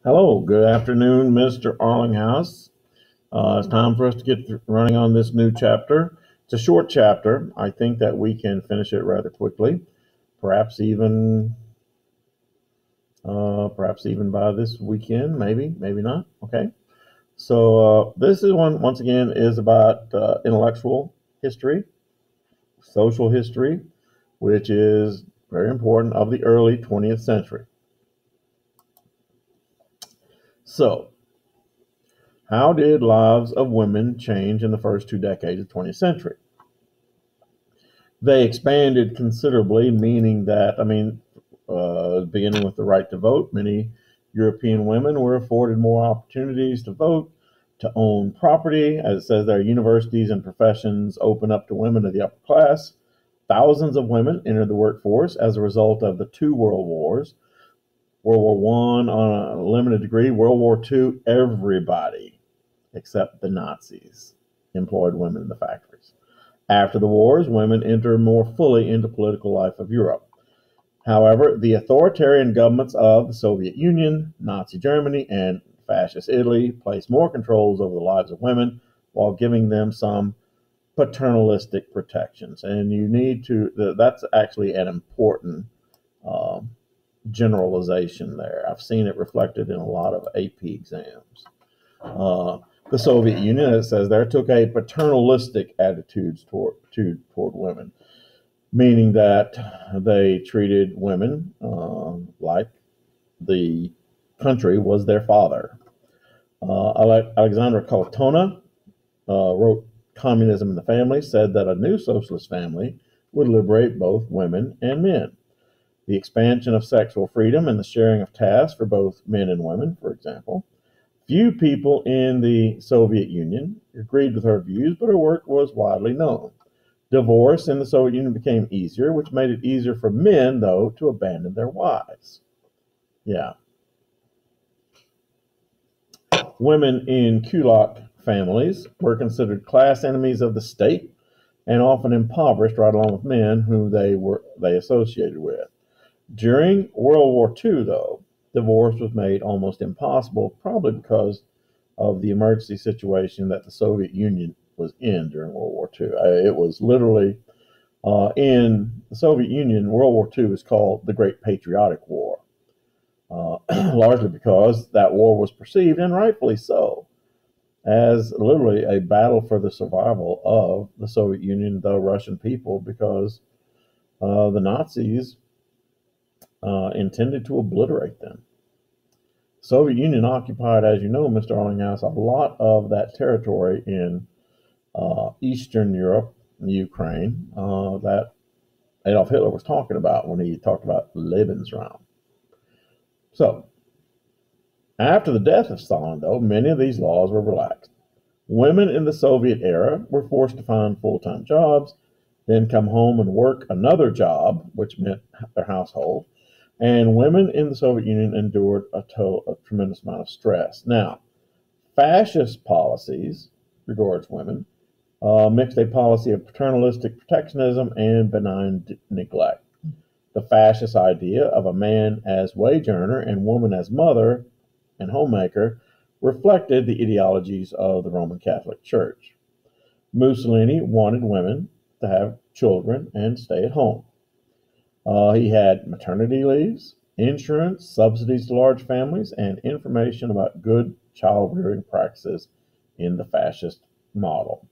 Hello, good afternoon, Mr. Arlinghouse. It's time for us to get running on this new chapter. It's a short chapter. I think that we can finish it rather quickly, perhaps even, perhaps even by this weekend. Maybe not. Okay. So this is one once again is about intellectual history, social history, which is very important of the early 20th century. So how did lives of women change in the first 2 decades of the 20th century? They expanded considerably, meaning that, beginning with the right to vote, many European women were afforded more opportunities to vote, to own property. As it says there, universities and professions open up to women of the upper class. Thousands of women entered the workforce as a result of the two world wars. World War One on a limited degree, World War Two, everybody except the Nazis employed women in the factories. After the wars, women entered more fully into political life of Europe. However, the authoritarian governments of the Soviet Union, Nazi Germany, and fascist Italy placed more controls over the lives of women while giving them some paternalistic protections. And you need to, that's actually an important um, generalization there. I've seen it reflected in a lot of AP exams. Uh, the Soviet Union, as it says there, took a paternalistic attitude toward women, meaning that they treated women like the country was their father. Alexandra Kolotona wrote Communism in the Family, said that a new socialist family would liberate both women and men. The expansion of sexual freedom and the sharing of tasks for both men and women, for example. Few people in the Soviet Union agreed with her views, but her work was widely known. Divorce in the Soviet Union became easier, which made it easier for men, though, to abandon their wives. Yeah. Women in kulak families were considered class enemies of the state and often impoverished right along with men who they associated with. During World War II, though, divorce was made almost impossible, probably because of the emergency situation that the Soviet Union was in during World War II. It was literally in the Soviet Union, World War II is called the Great Patriotic War, largely because that war was perceived, and rightfully so, as literally a battle for the survival of the Soviet Union, the Russian people, because the Nazis intended to obliterate them. Soviet Union occupied, as you know, Mr. Arlinghouse, a lot of that territory in Eastern Europe, Ukraine, that Adolf Hitler was talking about when he talked about Lebensraum. So, after the death of Stalin, though, many of these laws were relaxed. Women in the Soviet era were forced to find full time jobs, then come home and work another job, which meant their household. And women in the Soviet Union endured a tremendous amount of stress. Now, fascist policies regards women mixed a policy of paternalistic protectionism and benign neglect. The fascist idea of a man as wage earner and woman as mother and homemaker reflected the ideologies of the Roman Catholic Church. Mussolini wanted women to have children and stay at home. He had maternity leaves, insurance, subsidies to large families, and information about good child rearing practices in the fascist model.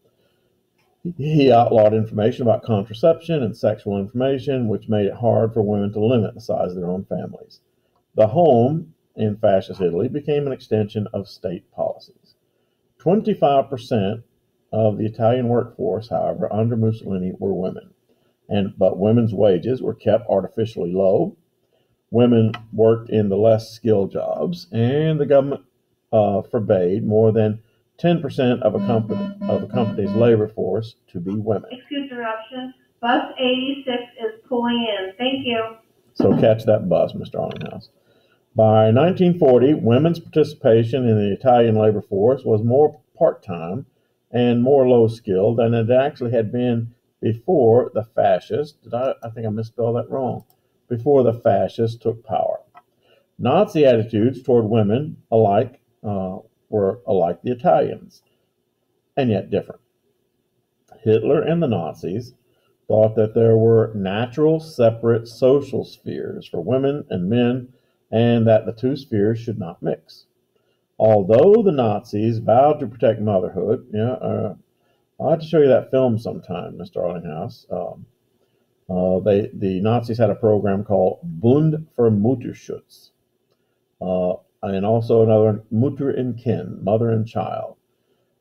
He outlawed information about contraception and sexual information, which made it hard for women to limit the size of their own families. The home in fascist Italy became an extension of state policies. 25% of the Italian workforce, however, under Mussolini were women. But women's wages were kept artificially low. Women worked in the less skilled jobs, and the government forbade more than 10% of a company's labor force to be women. Excuse interruption. Bus 86 is pulling in. Thank you. So catch that bus, Mr. Arlinghouse. By 1940, women's participation in the Italian labor force was more part-time and more low-skilled than it actually had been before the fascists. I think I misspelled that wrong. Before the fascists took power. Nazi attitudes toward women were alike the Italians, and yet different. Hitler and the Nazis thought that there were natural separate social spheres for women and men, and that the two spheres should not mix. Although the Nazis vowed to protect motherhood, I'll have to show you that film sometime, Mr. Arlinghouse. The Nazis had a program called Bund für Mutterschutz, and also another Mutter and Kind, mother and child.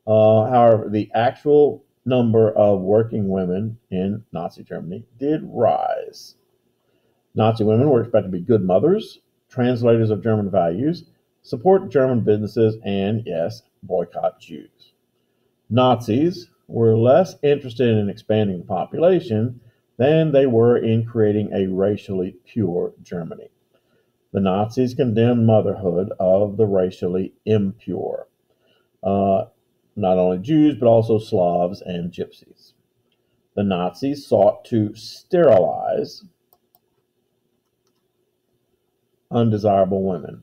However, the actual number of working women in Nazi Germany did rise. Nazi women were expected to be good mothers, translators of German values, support German businesses, and, yes, boycott Jews. Nazis were less interested in expanding the population than they were in creating a racially pure Germany. The Nazis condemned motherhood of the racially impure, not only Jews, but also Slavs and Gypsies. The Nazis sought to sterilize undesirable women,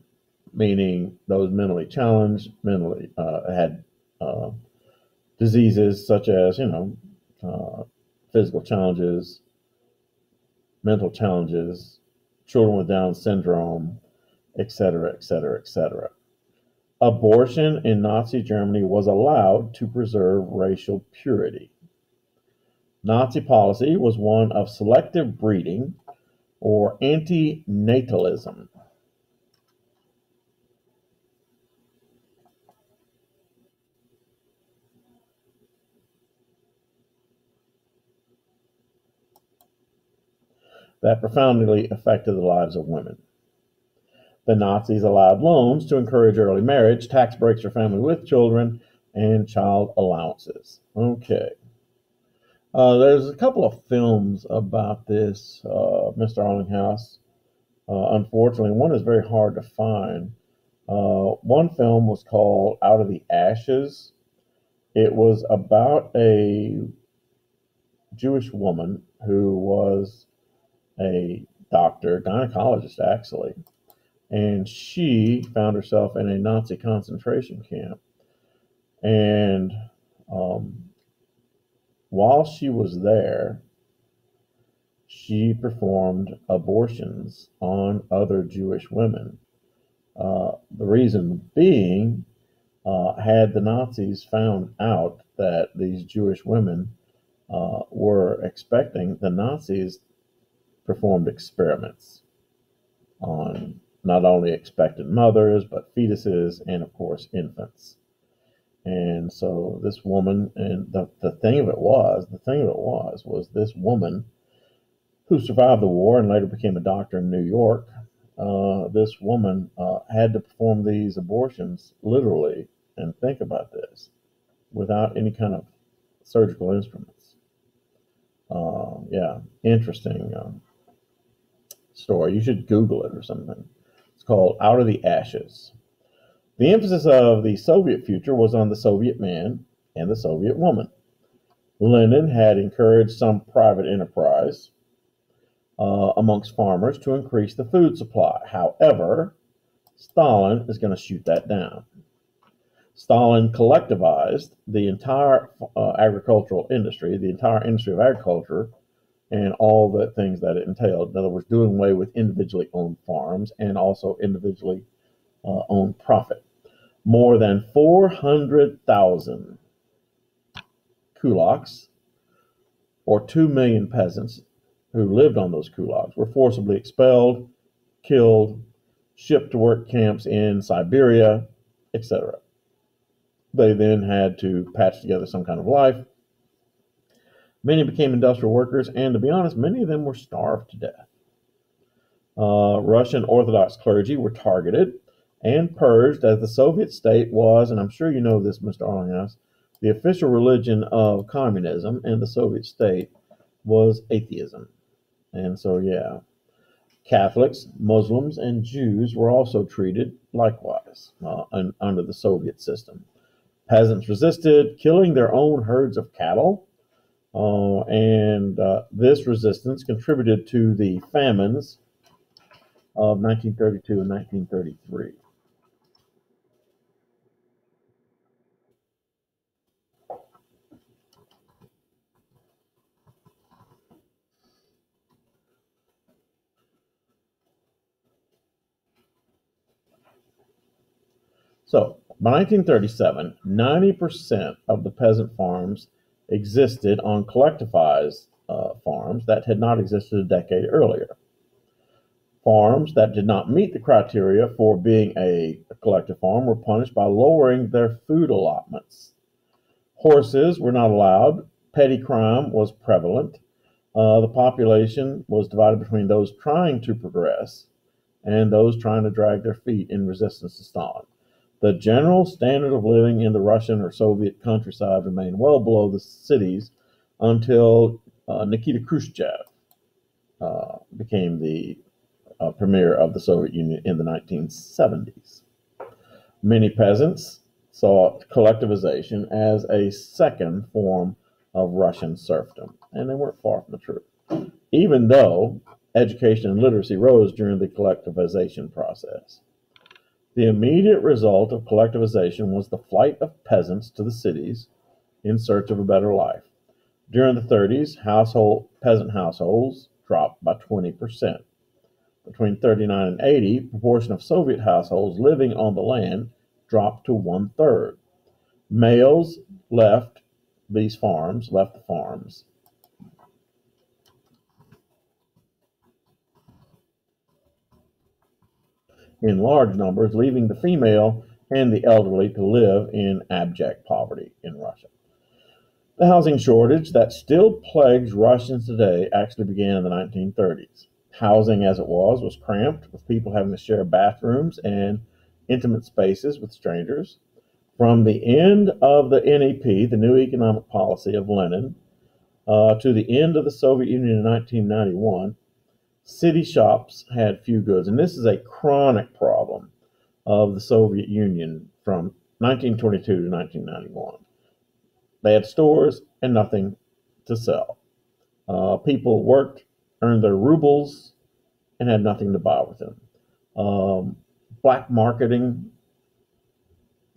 meaning those mentally challenged, had diseases such as, physical challenges, mental challenges, children with Down syndrome, etc., etc., etc. Abortion in Nazi Germany was allowed to preserve racial purity. Nazi policy was one of selective breeding or antinatalism. That profoundly affected the lives of women. The Nazis allowed loans to encourage early marriage, tax breaks for families with children, and child allowances. Okay. There's a couple of films about this, Mr. Arlinghouse. Unfortunately, one is very hard to find. One film was called Out of the Ashes. It was about a Jewish woman who was a doctor, gynecologist actually, and she found herself in a Nazi concentration camp. And while she was there, she performed abortions on other Jewish women. The reason being, had the Nazis found out that these Jewish women were expecting, the Nazis performed experiments on not only expectant mothers, but fetuses and, of course, infants. And so this woman, and the thing of it was this woman who survived the war and later became a doctor in New York. This woman had to perform these abortions literally, and think about this, without any kind of surgical instruments. Yeah, interesting story. You should Google it or something. It's called Out of the Ashes. The emphasis of the Soviet future was on the Soviet man and the Soviet woman. Lenin had encouraged some private enterprise amongst farmers to increase the food supply. However, Stalin is going to shoot that down. Stalin collectivized the entire agricultural industry, the entire industry of agriculture, and all the things that it entailed. In other words, doing away with individually owned farms and also individually owned profit. More than 400,000 kulaks, or 2 million peasants who lived on those kulaks, were forcibly expelled, killed, shipped to work camps in Siberia, etc. They then had to patch together some kind of life. Many became industrial workers, and to be honest, many of them were starved to death. Russian Orthodox clergy were targeted and purged, as the Soviet state was, and I'm sure you know this, Mr. Arlinghouse, the official religion of communism in the Soviet state was atheism. And so, yeah, Catholics, Muslims, and Jews were also treated likewise under the Soviet system. Peasants resisted, killing their own herds of cattle, and this resistance contributed to the famines of 1932 and 1933. So, by 1937, 90% of the peasant farms existed on collectivized farms that had not existed a decade earlier. Farms that did not meet the criteria for being a collective farm were punished by lowering their food allotments. Horses were not allowed. Petty crime was prevalent. The population was divided between those trying to progress and those trying to drag their feet in resistance to Stalin. The general standard of living in the Russian or Soviet countryside remained well below the cities until Nikita Khrushchev became the premier of the Soviet Union in the 1970s. Many peasants saw collectivization as a second form of Russian serfdom, and they weren't far from the truth. Even though education and literacy rose during the collectivization process. The immediate result of collectivization was the flight of peasants to the cities in search of a better life. During the 30s, peasant households dropped by 20%. Between 39 and 80, the proportion of Soviet households living on the land dropped to one-third. Males left the farms in large numbers, leaving the female and the elderly to live in abject poverty in Russia. The housing shortage that still plagues Russians today actually began in the 1930s. Housing as it was cramped, with people having to share bathrooms and intimate spaces with strangers. From the end of the NEP, the New Economic Policy of Lenin, to the end of the Soviet Union in 1991, city shops had few goods. And this is a chronic problem of the Soviet Union from 1922 to 1991. They had stores and nothing to sell. People worked, earned their rubles, and had nothing to buy with them. Black marketing,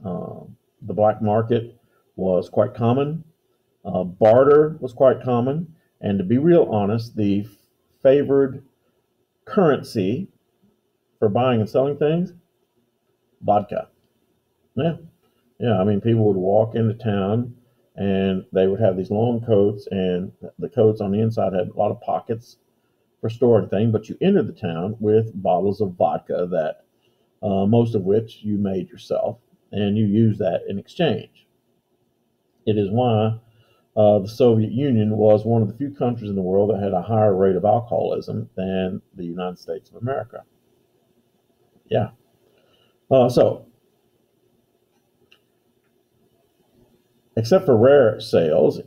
the black market was quite common. Barter was quite common. And to be real honest, the favored currency for buying and selling things, vodka. Yeah, yeah. I mean, people would walk into town and they would have these long coats, and the coats on the inside had a lot of pockets for storing things. But you entered the town with bottles of vodka that most of which you made yourself, and you used that in exchange. It is why the Soviet Union was one of the few countries in the world that had a higher rate of alcoholism than the United States of America. Yeah. So, except for rare sales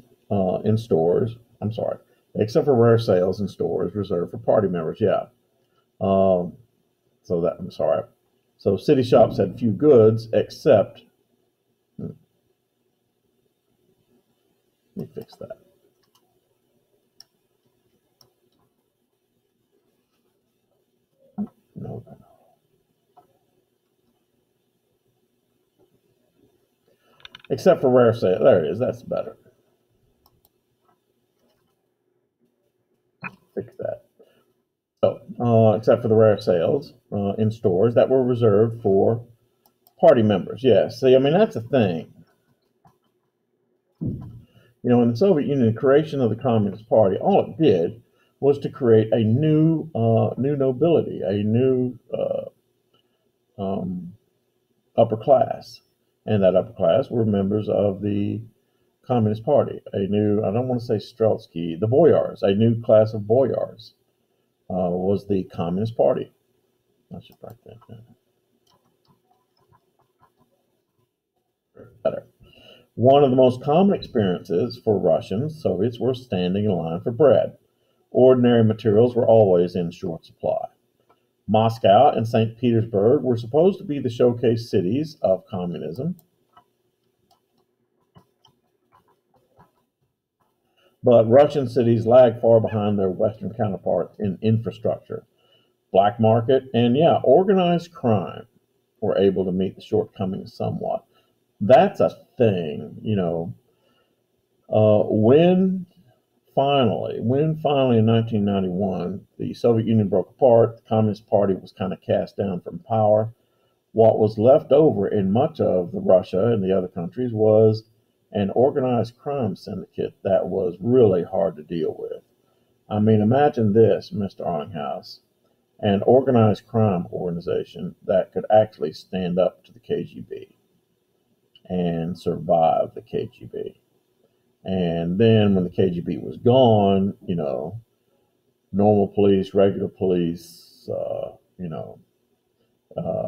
in stores, I'm sorry, except for rare sales in stores reserved for party members, yeah. Um, I'm sorry. So, city shops had few goods except, let me fix that. No, no, no. Except for rare sales. There it is. That's better. Fix that. So, except for the rare sales in stores that were reserved for party members. Yeah, see, I mean, that's the thing. You know, in the Soviet Union, the creation of the Communist Party, all it did was to create a new nobility, a new um, upper class, and that upper class were members of the Communist Party. I don't want to say Strelsky, the boyars, a new class of boyars was the Communist Party. I should write that down. Better. One of the most common experiences for Russians, Soviets, were standing in line for bread. Ordinary materials were always in short supply. Moscow and St. Petersburg were supposed to be the showcase cities of communism, but Russian cities lagged far behind their Western counterparts in infrastructure. black market, and yeah, organized crime were able to meet the shortcomings somewhat. That's a thing, you know. When finally in 1991 the Soviet Union broke apart, the Communist Party was kind of cast down from power. What was left over in much of Russia and the other countries was an organized crime syndicate that was really hard to deal with. I mean, imagine this, Mr. Arlinghouse, an organized crime organization that could actually stand up to the KGB and survive the KGB. And then when the KGB was gone, you know, normal police, regular police,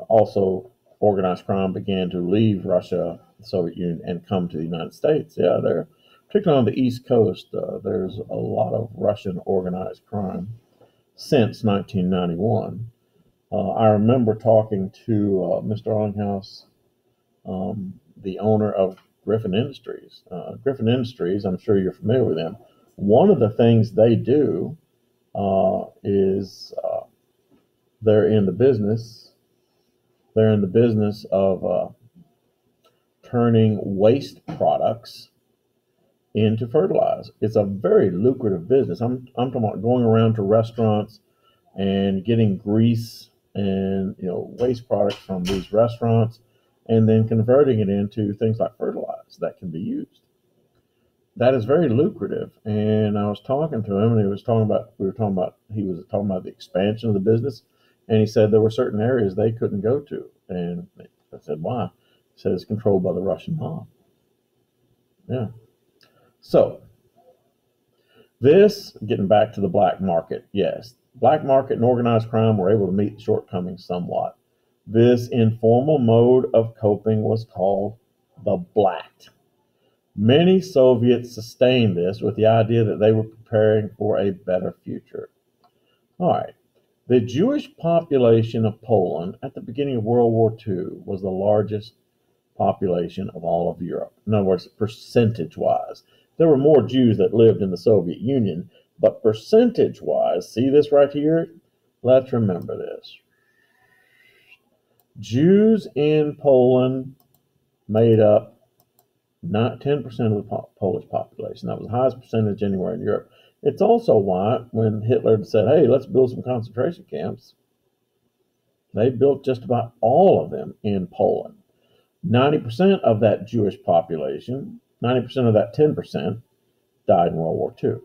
also organized crime began to leave Russia, the Soviet Union, and come to the United States. Yeah, there, particularly on the East Coast, there's a lot of Russian organized crime since 1991. I remember talking to Mr. Arlinghouse, the owner of Griffin Industries. Griffin Industries, I'm sure you're familiar with them. One of the things they do is they're in the business. They're in the business of turning waste products into fertilizer. It's a very lucrative business. I'm talking about going around to restaurants and getting grease and waste products from these restaurants and then converting it into things like fertilizer that can be used. That is very lucrative. And I was talking to him, and he was talking about the expansion of the business, and he said there were certain areas they couldn't go to. And I said, why? He said it's controlled by the Russian mob. Yeah. So this, getting back to the black market, yes, black market and organized crime were able to meet the shortcomings somewhat. This informal mode of coping was called the blat. Many Soviets sustained this with the idea that they were preparing for a better future. All right. The Jewish population of Poland at the beginning of World War II was the largest population of all of Europe. In other words, percentage-wise. There were more Jews that lived in the Soviet Union, but percentage-wise, see this right here? Let's remember this. Jews in Poland made up not 10% of the Polish population. That was the highest percentage anywhere in Europe. It's also why when Hitler said, hey, let's build some concentration camps, they built just about all of them in Poland. 90% of that Jewish population, 90% of that 10%, died in World War II.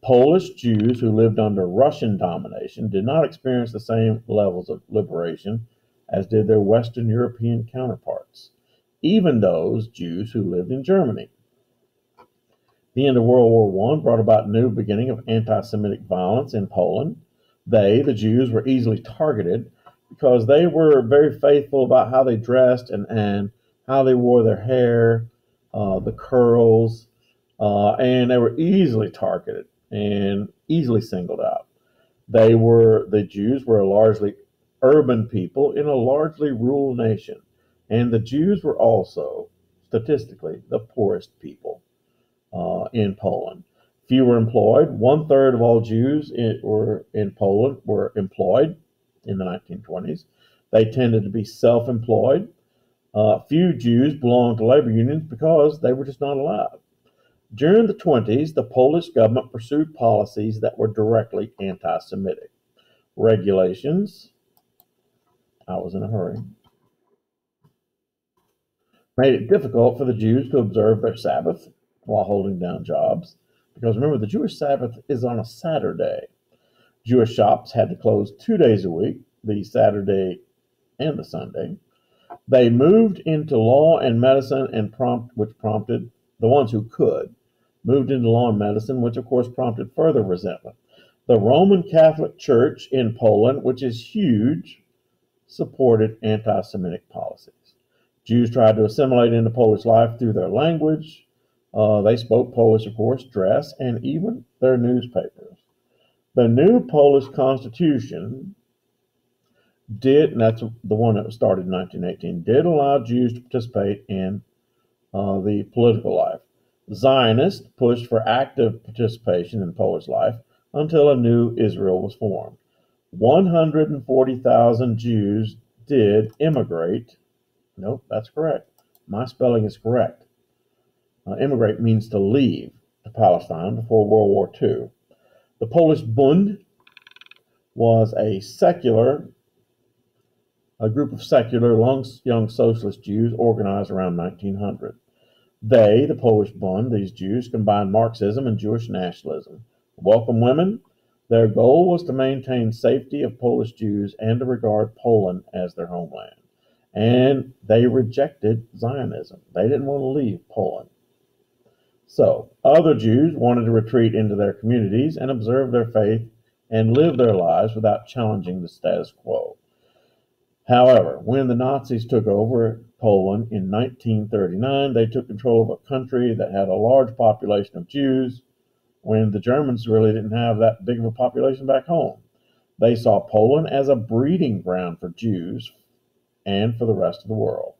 Polish Jews who lived under Russian domination did not experience the same levels of liberation as did their Western European counterparts, even those Jews who lived in Germany. The end of World War I brought about a new beginning of anti-Semitic violence in Poland. They, the Jews, were easily targeted because they were very faithful about how they dressed and how they wore their hair, the curls, and they were easily targeted and easily singled out. The Jews were a largely urban people in a largely rural nation, and the Jews were also, statistically, the poorest people in Poland. Few were employed. 1/3 of all Jews in Poland were employed in the 1920s. They tended to be self-employed. Few Jews belonged to labor unions because they were just not allowed. During the 20s, the Polish government pursued policies that were directly anti-Semitic. Regulations, I was in a hurry, made it difficult for the Jews to observe their Sabbath while holding down jobs. Because remember, the Jewish Sabbath is on a Saturday. Jewish shops had to close 2 days a week, the Saturday and the Sunday. They moved into law and medicine, which prompted the ones who could moved into law and medicine, which of course prompted further resentment. The Roman Catholic Church in Poland, which is huge, supported anti-Semitic policies. Jews tried to assimilate into Polish life through their language. They spoke Polish, of course, dress, and even their newspapers. The new Polish constitution did, and that's the one that was started in 1918, did allow Jews to participate in the political life. Zionists pushed for active participation in Polish life until a new Israel was formed. 140,000 Jews did immigrate. Nope, that's correct. My spelling is correct. Immigrate means to leave to Palestine before World War II. The Polish Bund was a group of secular, young socialist Jews organized around 1900. They, the Polish Bund, these Jews, combined Marxism and Jewish nationalism. Welcome women. Their goal was to maintain safety of Polish Jews and to regard Poland as their homeland. And they rejected Zionism. They didn't want to leave Poland. So, other Jews wanted to retreat into their communities and observe their faith and live their lives without challenging the status quo. However, when the Nazis took over Poland in 1939, they took control of a country that had a large population of Jews when the Germans really didn't have that big of a population back home. They saw Poland as a breeding ground for Jews and for the rest of the world.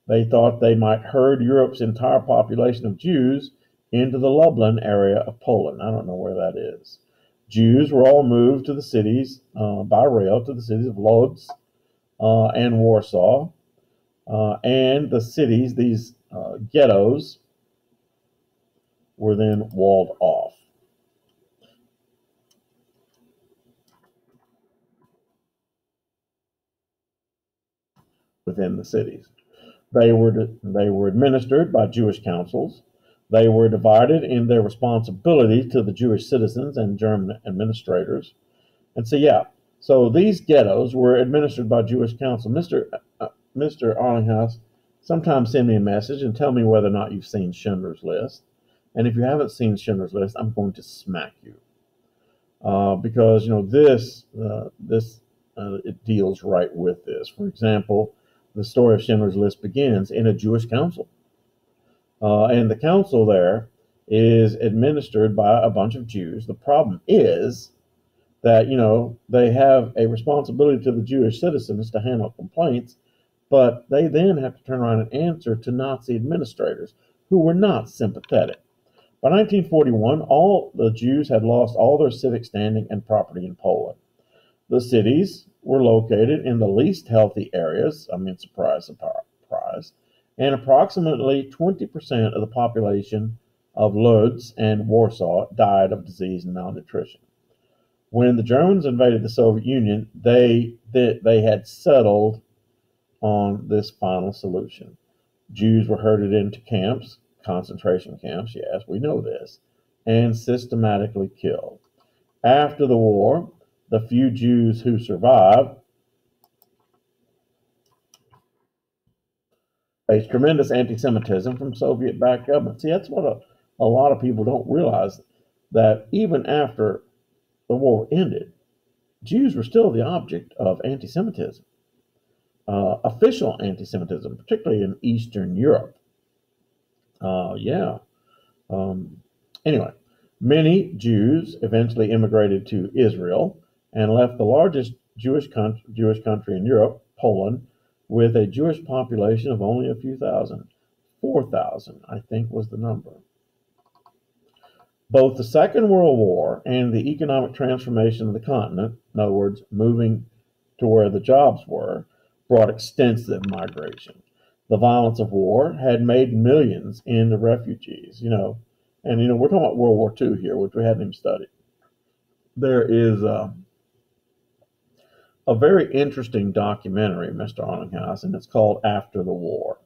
They thought they might herd Europe's entire population of Jews into the Lublin area of Poland. I don't know where that is. Jews were all moved to the cities by rail to the cities of Lodz and Warsaw. And the cities, these ghettos, were then walled off. Within the cities. They were administered by Jewish councils. They were divided in their responsibility to the Jewish citizens and German administrators. And so these ghettos were administered by Jewish council. Mr. Arlinghouse, sometimes send me a message and tell me whether or not you've seen Schindler's List. And if you haven't seen Schindler's List, I'm going to smack you because it deals right with this. For example, the story of Schindler's List begins in a Jewish council. And the council there is administered by a bunch of Jews. The problem is that, they have a responsibility to the Jewish citizens to handle complaints, but they then have to turn around and answer to Nazi administrators who were not sympathetic. By 1941, all the Jews had lost all their civic standing and property in Poland. The cities were located in the least healthy areas. Surprise, surprise. And approximately 20% of the population of Lodz and Warsaw died of disease and malnutrition. When the Germans invaded the Soviet Union, they had settled on this final solution. Jews were herded into camps, concentration camps, yes, we know this, and systematically killed. After the war, the few Jews who survived faced tremendous anti-Semitism from Soviet-backed governments. See, that's what a lot of people don't realize, that even after the war ended, Jews were still the object of anti-Semitism, official anti-Semitism, particularly in Eastern Europe. Anyway, many Jews eventually immigrated to Israel and left the largest Jewish country in Europe, Poland, with a Jewish population of only a few thousand. 4,000, I think, was the number. Both the Second World War and the economic transformation of the continent, in other words, moving to where the jobs were, brought extensive migration. The violence of war had made millions into refugees, and we're talking about World War II here, which we hadn't even studied. There is a very interesting documentary, Mr. Arlinghouse, and it's called After the War.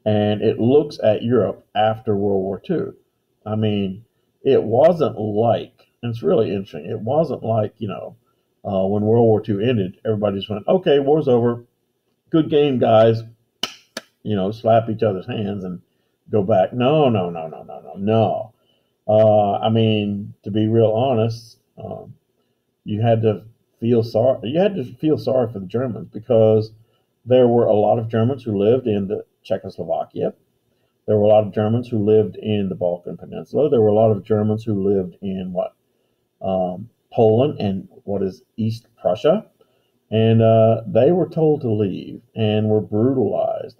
And it looks at Europe after World War II. It wasn't like, and it's really interesting, it wasn't like, when World War II ended, everybody just went, okay, war's over, good game, guys, slap each other's hands and go back. No. To be real honest, you had to feel sorry. You had to feel sorry for the Germans because there were a lot of Germans who lived in the Czechoslovakia. There were a lot of Germans who lived in the Balkan Peninsula. There were a lot of Germans who lived in Poland and what is East Prussia. And they were told to leave and were brutalized.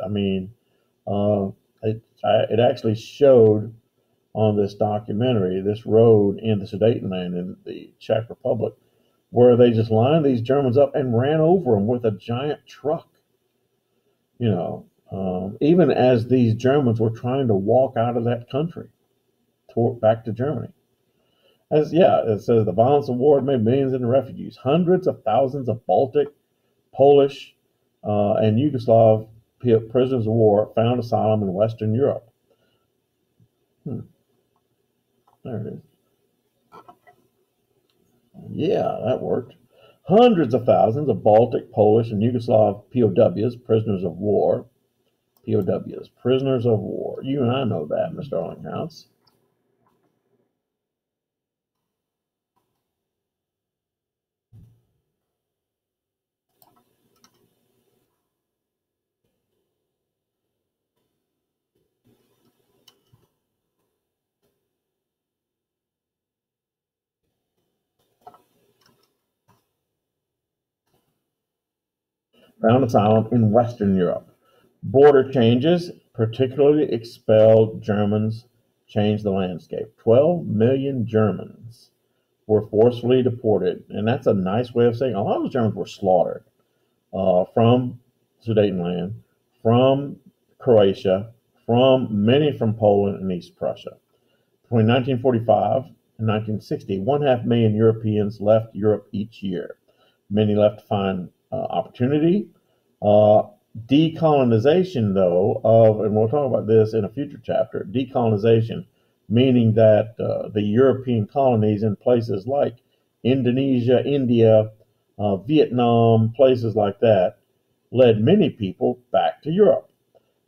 It actually showed on this documentary this road in the Sudetenland in the Czech Republic where they just lined these Germans up and ran over them with a giant truck. Even as these Germans were trying to walk out of that country back to Germany. It says the violence of war made millions into refugees. Hundreds of thousands of Baltic, Polish, and Yugoslav prisoners of war found asylum in Western Europe. There it is. Yeah, that worked. Hundreds of thousands of Baltic, Polish, and Yugoslav POWs, prisoners of war. POWs, prisoners of war. You and I know that, Mr. Arlinghouse. Found asylum in Western Europe. Border changes, particularly expelled Germans, changed the landscape. 12 million Germans were forcefully deported, and that's a nice way of saying a lot of Germans were slaughtered from Sudetenland, from Croatia, many from Poland and East Prussia. Between 1945 and 1960, 1/2 million Europeans left Europe each year. Many left to find opportunity. Decolonization, though, and we'll talk about this in a future chapter, decolonization, meaning that the European colonies in places like Indonesia, India, Vietnam, places like that, led many people back to Europe.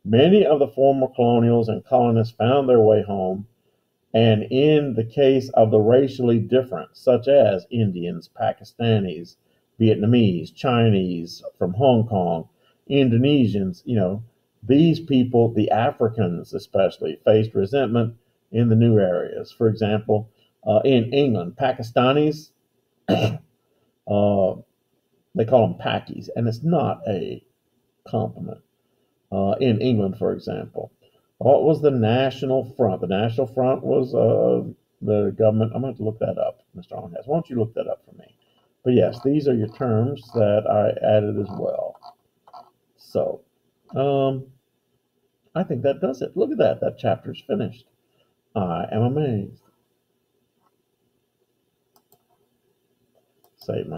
Many of the former colonials and colonists found their way home, and in the case of the racially different, such as Indians, Pakistanis, Vietnamese, Chinese from Hong Kong, Indonesians, these people, the Africans especially, faced resentment in the new areas. For example, in England, Pakistanis, uh, they call them Pakis, and it's not a compliment. In England, for example, what was the National Front? The National Front was the government. I'm going to look that up, Mr. Arlinghouse. Why don't you look that up for me? But yes, these are your terms that I added as well. So, I think that does it. Look at that. That chapter's finished. I am amazed. Save my